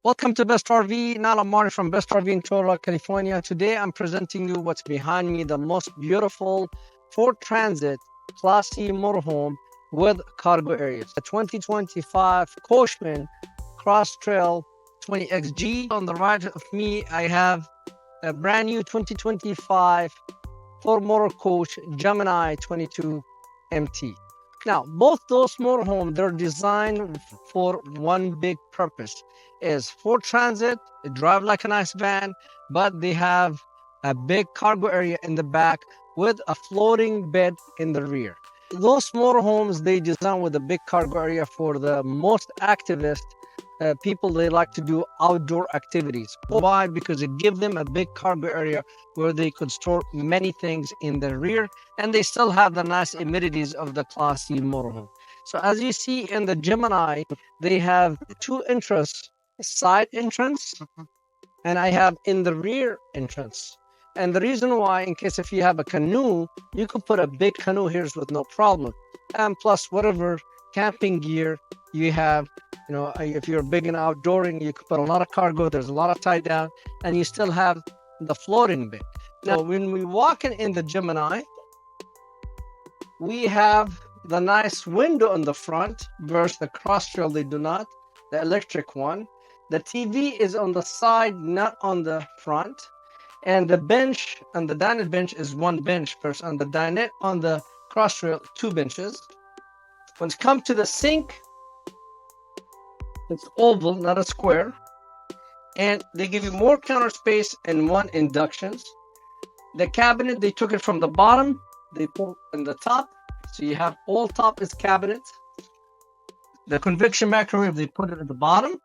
Welcome to Best RV. Nala Mari from Best RV in Torla, California. Today I'm presenting you what's behind me, the most beautiful Ford Transit Class C motorhome with cargo areas. The 2025 Coachman Cross Trail 20XG. On the right of me, I have a brand new 2025 Thor Motor Coach Gemini 22 MT. Now, both those motorhomes, they're designed for one big purpose. Is for transit, they drive like a nice van, but they have a big cargo area in the back with a floating bed in the rear. Those motorhomes, they design with a big cargo area for the most activist people. They like to do outdoor activities. Why? Because it gives them a big cargo area where they could store many things in the rear, and they still have the nice amenities of the Class C motorhome. So as you see in the Gemini, they have two entrances, side entrance, and I have in the rear entrance. And the reason why, in case if you have a canoe, you could put a big canoe here with no problem. And plus whatever camping gear you have, if you're big in outdooring, you could put a lot of cargo. There's a lot of tie down, and you still have the floating bit. Now, when we walk in the Gemini, we have the nice window in the front versus the Cross Trail. They do not, the electric one. The TV is on the side, not on the front. And the bench and the dinette bench is one bench versus on the dinette on the Cross Trail, two benches. When it comes to the sink, it's oval, not a square. And they give you more counter space and one inductions. The cabinet, they took it from the bottom, they put in the top. So you have all top is cabinets. The convection microwave, they put it at the bottom.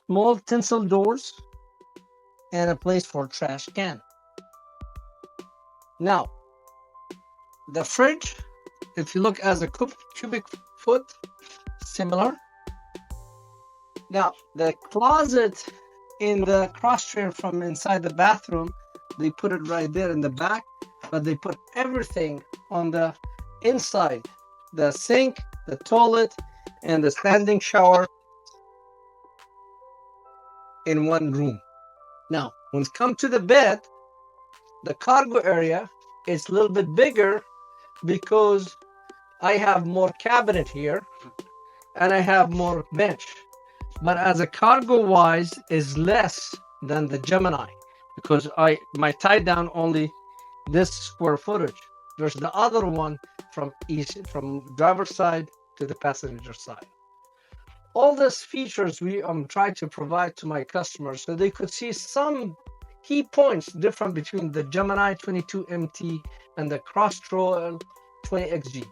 Small tinsel doors and a place for trash can. Now, the fridge, if you look as a cubic foot, similar. Now, the closet in the Cross Trail from inside the bathroom, they put it right there in the back, but they put everything on the inside. The sink, the toilet, and the standing shower in one room. Now, when it comes to the bed, the cargo area is a little bit bigger because I have more cabinet here and I have more bench. But as a cargo wise is less than the Gemini because my tie down only this square footage. There's the other one from driver's side to the passenger side. All these features we try to provide to my customers so they could see some key points different between the Gemini 22 MT and the Cross Trail 20XG.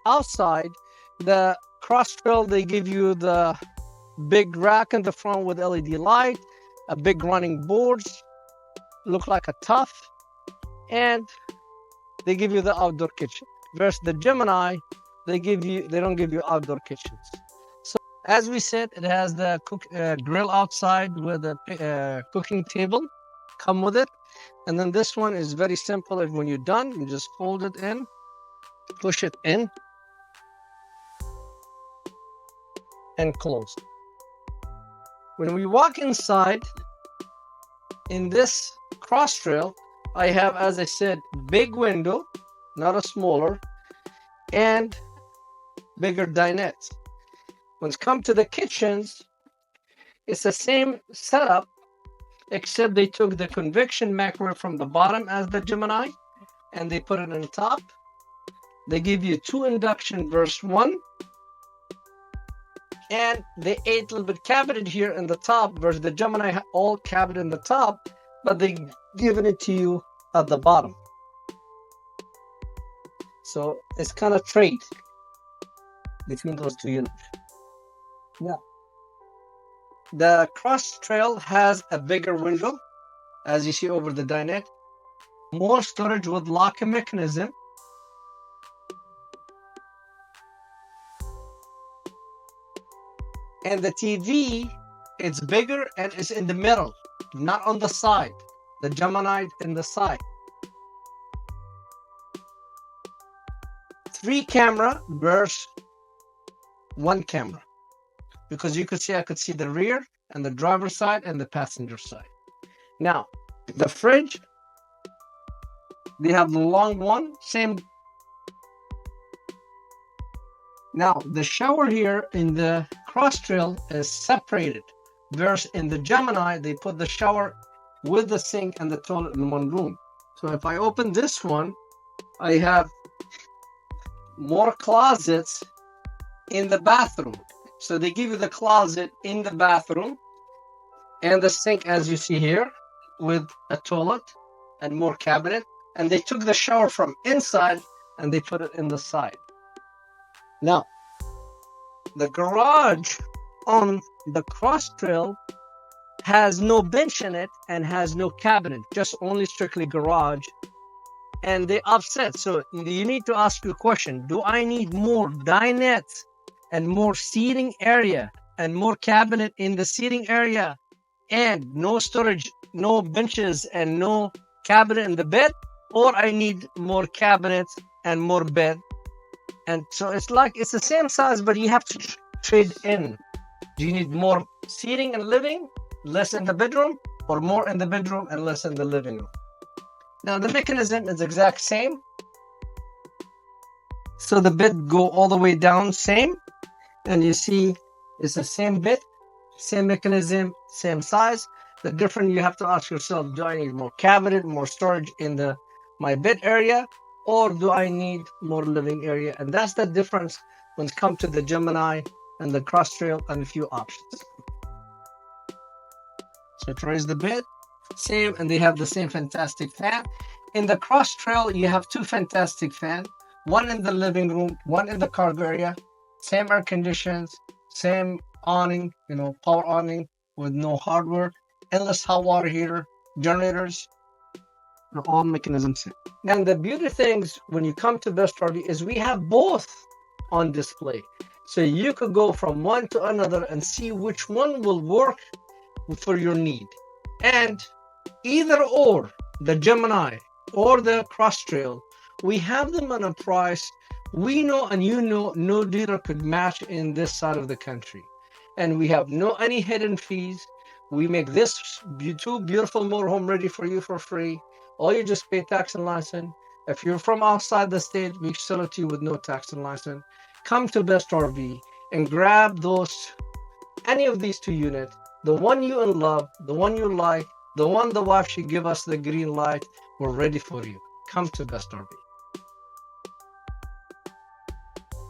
Outside, the Cross Trail, they give you the big rack in the front with LED light, a big running boards, look like a tough, and they give you the outdoor kitchen. Versus the Gemini, they don't give you outdoor kitchens. As we said, it has the grill outside with a cooking table, come with it. And then this one is very simple. And when you're done, you just fold it in, push it in, and close. When we walk inside, in this Cross Trail, I have, as I said, big window, not a smaller, and bigger dinette. When it comes to the kitchens, it's the same setup, except they took the convection microwave from the bottom as the Gemini, and they put it on top. They give you two induction versus one, and they ate a little bit cabinet here in the top versus the Gemini all cabinet in the top, but they giving it to you at the bottom. So it's kind of trade between those two units. Yeah. The Cross Trail has a bigger window, as you see over the dinette. More storage with locking mechanism. And the TV, it's bigger and it's in the middle, not on the side. The Gemini in the side. 3 camera versus 1 camera. Because you could see, I could see the rear and the driver's side and the passenger side. Now, the fridge, they have the long one, same. Now, the shower here in the Cross Trail is separated. Whereas in the Gemini, they put the shower with the sink and the toilet in one room. So if I open this one, I have more closets in the bathroom. So they give you the closet in the bathroom and the sink, as you see here, with a toilet and more cabinet. And they took the shower from inside and they put it in the side. Now, the garage on the Cross Trail has no bench in it and has no cabinet, just only strictly garage. And they offset. So you need to ask your question, do I need more dinettes and more seating area and more cabinet in the seating area and no storage, no benches and no cabinet in the bed? Or I need more cabinets and more bed? And so it's like, it's the same size, but you have to trade in. Do you need more seating and living, less in the bedroom, or more in the bedroom and less in the living room? Now the mechanism is exact same. So the bit go all the way down same. And you see it's the same bit, same mechanism, same size. The difference you have to ask yourself, do I need more cabinet, more storage in my bed area, or do I need more living area? And that's the difference when it comes to the Gemini and the Cross Trail and a few options. So to raise the bed, same, and they have the same fantastic fan. In the Cross Trail, you have two fantastic fans, one in the living room, one in the cargo area, same air conditions, same awning, power awning with no hardware, endless hot water heater, generators, all mechanisms. And the beauty things when you come to Best RV is we have both on display. So you could go from one to another and see which one will work for your need. And either or, the Gemini or the Cross Trail, we have them on a price we know and no dealer could match in this side of the country. And we have no any hidden fees. We make this two beautiful motorhome ready for you for free. All you just pay tax and license. If you're from outside the state, we sell it to you with no tax and license. Come to Best RV and grab any of these two units, the one you love, the one you like, the one the wife should give us the green light. We're ready for you. Come to Best RV.